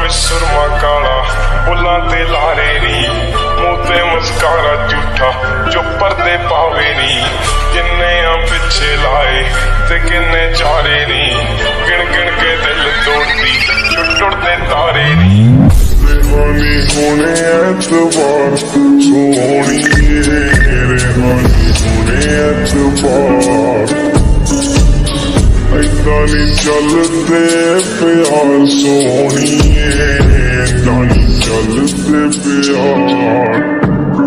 ਓਏ ਸੁਰਮਾ ਕਾਲਾ ਬੁੱਲਾਂ ਤੇ ਲਾਰੇ ਨੀ, ਮੂੰਹ ਤੇ ਮੁਸਕਾਰਾ ਝੂਠਾ ਜੋ ਪਰਦੇ ਪਾਵੇ ਨੀ। ਕਿੰਨੇ ਆ ਪਿੱਛੇ ਲਾਏ ਤੇ ਕਿੰਨੇ ਚਾਰੇ ਨੀ, ਗਿਣ ਗਿਣ ਕੇ ਦਿਲ ਤੋੜਦੀ ਟੁੱਟਦੇ ਤਾਰੇ ਨੀ। रेहानी होने एतबार सोहणीए, रेहानी होने एतबार ऐदा नी चलदे प्यार सोहणीए, ऐदा नी चलदे प्यार।